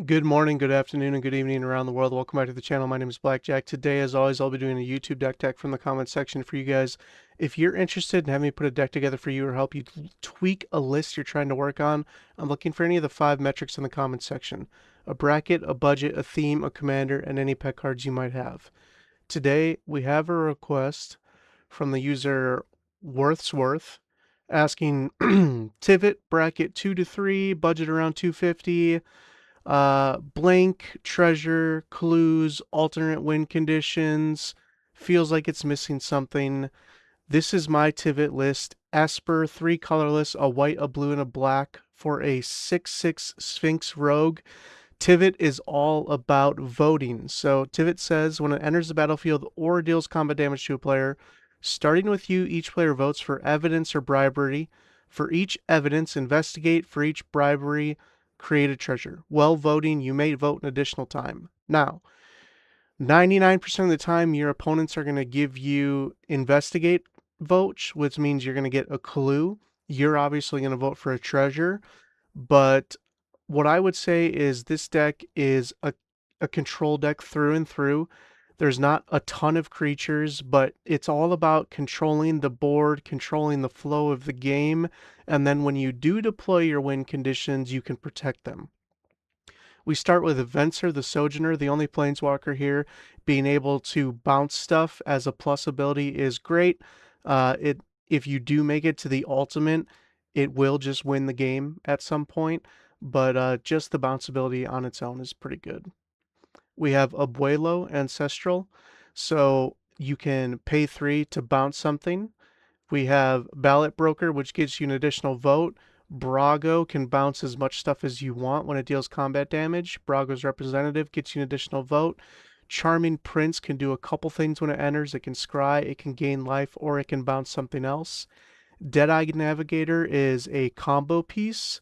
Good morning, good afternoon, and good evening around the world. Welcome back to the channel. My name is Blackjack. Today, as always, I'll be doing a YouTube deck tech from the comments section for you guys. If you're interested in having me put a deck together for you or help you tweak a list you're trying to work on, I'm looking for any of the 5 metrics in the comments section. A bracket, a budget, a theme, a commander, and any pet cards you might have. Today, we have a request from the user worthsworth asking Tivit bracket 2 to 3, budget around 250. Blank, treasure, clues, alternate win conditions. Feels like it's missing something. This is my Tivit list. Esper, 3 colorless, a white, a blue, and a black for a 6/6 Sphinx Rogue. Tivit is all about voting. So Tivit says when it enters the battlefield or deals combat damage to a player, starting with you, each player votes for evidence or bribery. For each evidence, investigate. For each bribery, create a treasure. While voting, you may vote an additional time. Now, 99% of the time, your opponents are going to give you investigate votes, which means you're going to get a clue. You're obviously going to vote for a treasure, but what I would say is this deck is a control deck through and through. There's not a ton of creatures, but it's all about controlling the board, controlling the flow of the game, and then when you do deploy your win conditions, you can protect them. We start with Venser the Sojourner, the only planeswalker here. Being able to bounce stuff as a plus ability is great. If you do make it to the ultimate, it will just win the game at some point, but just the bounce ability on its own is pretty good. We have Abuelo Ancestral, so you can pay 3 to bounce something. We have Ballot Broker, which gives you an additional vote. Brago can bounce as much stuff as you want when it deals combat damage. Brago's representative gets you an additional vote. Charming Prince can do a couple things when it enters. It can scry, it can gain life, or it can bounce something else. Deadeye Navigator is a combo piece.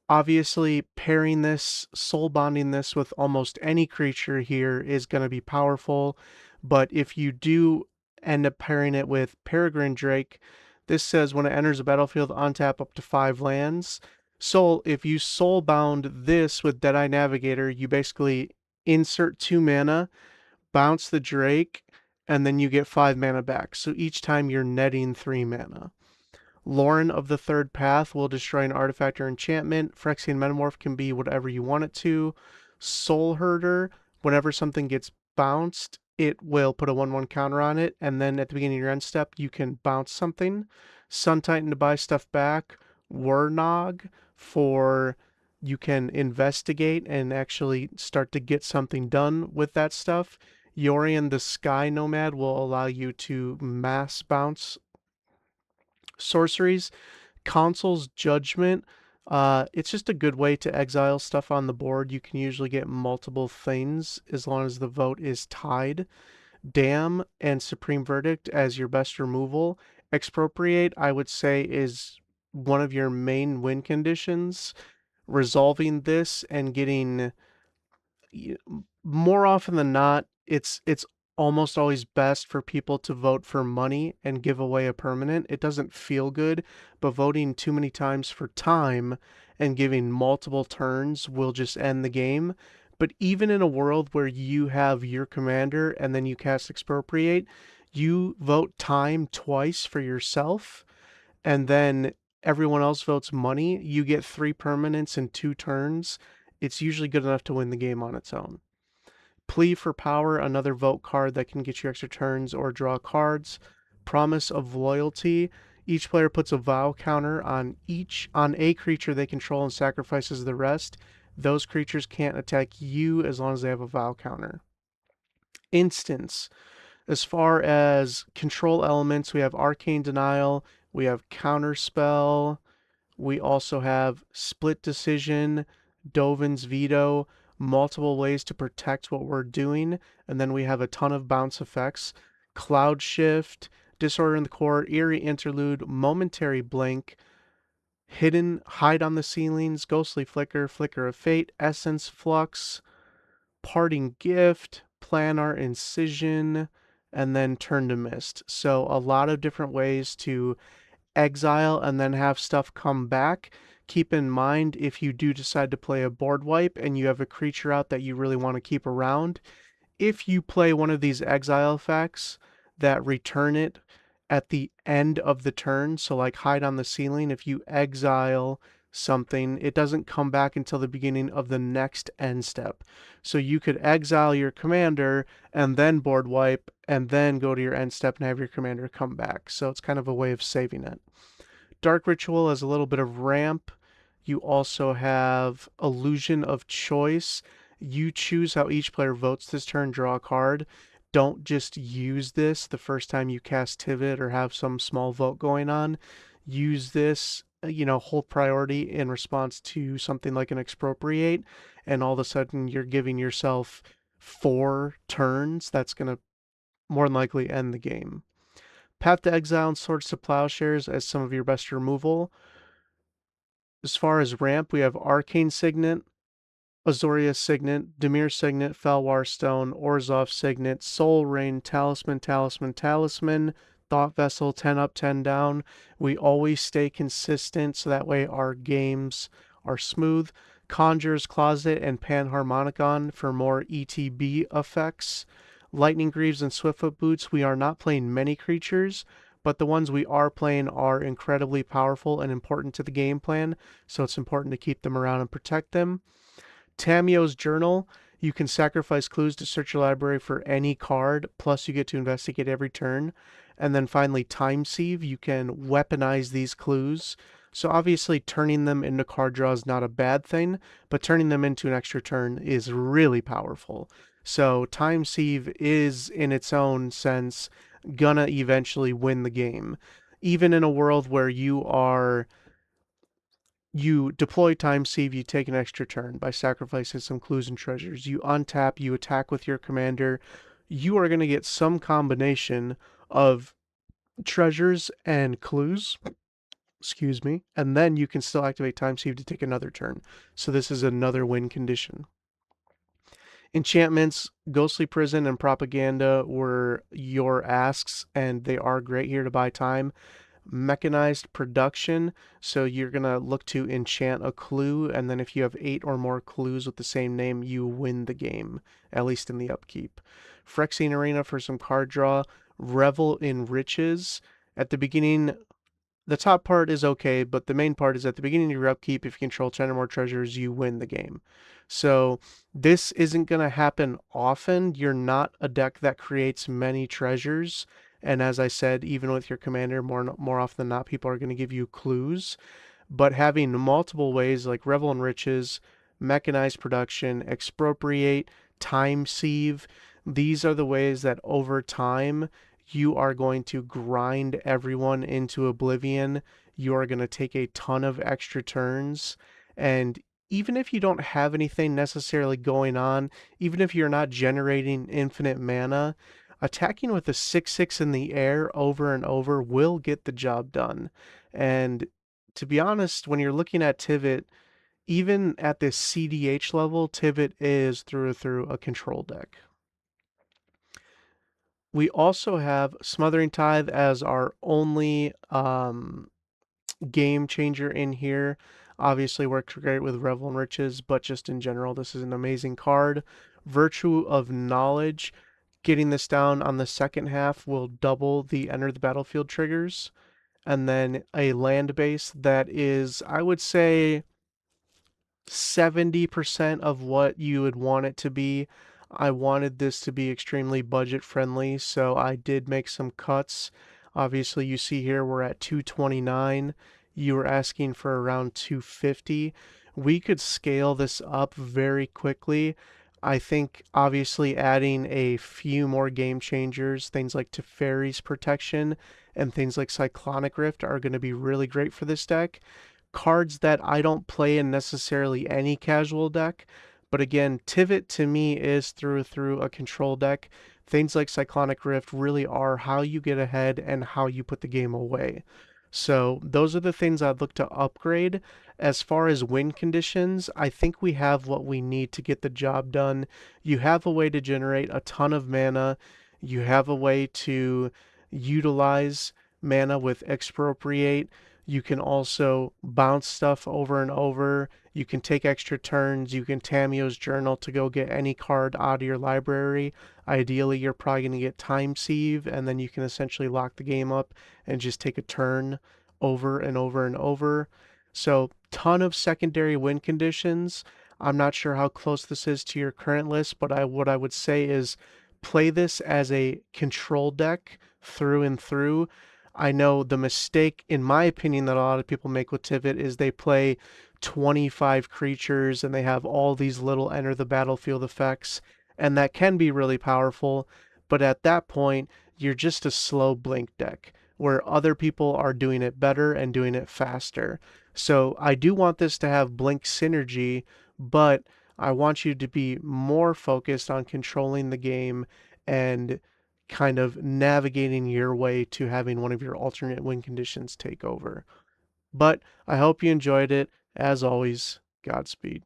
Obviously, pairing this, soul bonding this with almost any creature here is going to be powerful. But if you do end up pairing it with Peregrine Drake, this says when it enters a battlefield, untap up to 5 lands. So if you soul bound this with Deadeye Navigator, you basically insert 2 mana, bounce the Drake, and then you get 5 mana back. So each time you're netting 3 mana. Lauren of the Third Path will destroy an artifact or enchantment. Phyrexian Metamorph can be whatever you want it to. Soul Herder, whenever something gets bounced, it will put a 1/1 counter on it, and then at the beginning of your end step, you can bounce something. Sun Titan to buy stuff back. Warnog for you can investigate and actually start to get something done with that stuff. Yorian the Sky Nomad will allow you to mass bounce sorceries. Consul's Judgment, it's just a good way to exile stuff on the board. You can usually get multiple things as long as the vote is tied. Damn and Supreme Verdict as your best removal. Expropriate, I would say, is one of your main win conditions. Resolving this and getting more often than not, it's almost always best for people to vote for money and give away a permanent. It doesn't feel good, but voting too many times for time and giving multiple turns will just end the game. But even in a world where you have your commander and then you cast Expropriate, you vote time twice for yourself, and then everyone else votes money. You get 3 permanents in 2 turns. It's usually good enough to win the game on its own. Plea for Power, another vote card that can get you extra turns or draw cards. Promise of Loyalty. Each player puts a vow counter on a creature they control and sacrifices the rest. Those creatures can't attack you as long as they have a vow counter. Instance. As far as control elements, we have Arcane Denial, we have Counterspell, we also have Split Decision, Dovin's Veto, multiple ways to protect what we're doing, and then we have a ton of bounce effects. Cloud Shift, Disorder in the Court, Eerie Interlude, Momentary Blink, Hidden Hide on the Ceilings, Ghostly Flicker, Flicker of Fate, Essence Flux, Parting Gift, Planar Incision, and then Turn to Mist. So a lot of different ways to exile and then have stuff come back. Keep in mind, if you do decide to play a board wipe and you have a creature out that you really want to keep around, if you play one of these exile effects that return it at the end of the turn, so like hide on the ceiling, if you exile something, it doesn't come back until the beginning of the next end step. So you could exile your commander and then board wipe and then go to your end step and have your commander come back. So it's kind of a way of saving it. Dark Ritual has a little bit of ramp. You also have Illusion of Choice. You choose how each player votes this turn, draw a card. Don't just use this the first time you cast Tivit or have some small vote going on. Use this, hold priority in response to something like an expropriate, and all of a sudden you're giving yourself 4 turns. That's going to more than likely end the game. Path to Exile and Swords to Plowshares as some of your best removal. As far as ramp, we have Arcane Signet, Azorius Signet, Dimir Signet, Felwar Stone, Orzhov Signet, Soul Rain, Talisman, Talisman, Talisman, Thought Vessel, 10 up, 10 down. We always stay consistent so that way our games are smooth. Conjurer's Closet and Panharmonicon for more ETB effects. Lightning Greaves and Swiftfoot Boots, we are not playing many creatures, but the ones we are playing are incredibly powerful and important to the game plan, so it's important to keep them around and protect them. Tamio's Journal, you can sacrifice clues to search your library for any card, plus you get to investigate every turn. And then finally, Time Sieve, you can weaponize these clues. So obviously turning them into card draw is not a bad thing, but turning them into an extra turn is really powerful. So Time Sieve is, in its own sense, gonna eventually win the game. Even in a world where you deploy Time Sieve, you take an extra turn by sacrificing some clues and treasures. You untap, you attack with your commander. You are going to get some combination of treasures and clues, excuse me, and then you can still activate Time Sieve to take another turn. So this is another win condition. Enchantments, Ghostly Prison, and Propaganda were your asks, and they are great here to buy time. Mechanized Production, so you're going to look to enchant a clue, and then if you have 8 or more clues with the same name, you win the game, at least in the upkeep. Phyrexian Arena for some card draw. Revel in Riches. At the beginning, the top part is okay, but the main part is at the beginning of your upkeep, if you control 10 or more treasures, you win the game. So this isn't going to happen often. You're not a deck that creates many treasures. And as I said, even with your commander, more often than not, people are going to give you clues. But having multiple ways like Revel in Riches, Mechanized Production, Expropriate, Time Sieve, these are the ways that over time you are going to grind everyone into oblivion. You are going to take a ton of extra turns. And even if you don't have anything necessarily going on, even if you're not generating infinite mana, attacking with a 6/6 in the air over and over will get the job done. And to be honest, when you're looking at Tivit, even at this CDH level, Tivit is through and through a control deck. We also have Smothering Tithe as our only game changer in here. Obviously works great with Revel and Riches, but just in general, this is an amazing card. Virtue of Knowledge, getting this down on the second half will double the enter the battlefield triggers. And then a land base that is, I would say, 70% of what you would want it to be. I wanted this to be extremely budget friendly, so I did make some cuts. Obviously, you see here we're at 229. You were asking for around 250. We could scale this up very quickly. I think obviously adding a few more game changers, things like Teferi's Protection and things like Cyclonic Rift are going to be really great for this deck. Cards that I don't play in necessarily any casual deck. But again, Tivit to me is through a control deck. Things like Cyclonic Rift really are how you get ahead and how you put the game away. So those are the things I'd look to upgrade. As far as win conditions, I think we have what we need to get the job done. You have a way to generate a ton of mana. You have a way to utilize mana with Expropriate. You can also bounce stuff over and over. You can take extra turns. You can Tamio's Journal to go get any card out of your library. Ideally, you're probably going to get Time Sieve, and then you can essentially lock the game up and just take a turn over and over and over. So, ton of secondary win conditions. I'm not sure how close this is to your current list, but what I would say is play this as a control deck through and through. I know the mistake, in my opinion, that a lot of people make with Tivit is they play 25 creatures and they have all these little enter the battlefield effects, and that can be really powerful. But at that point, you're just a slow blink deck where other people are doing it better and doing it faster. So I do want this to have blink synergy, but I want you to be more focused on controlling the game and kind of navigating your way to having one of your alternate win conditions take over. But I hope you enjoyed it. As always, Godspeed.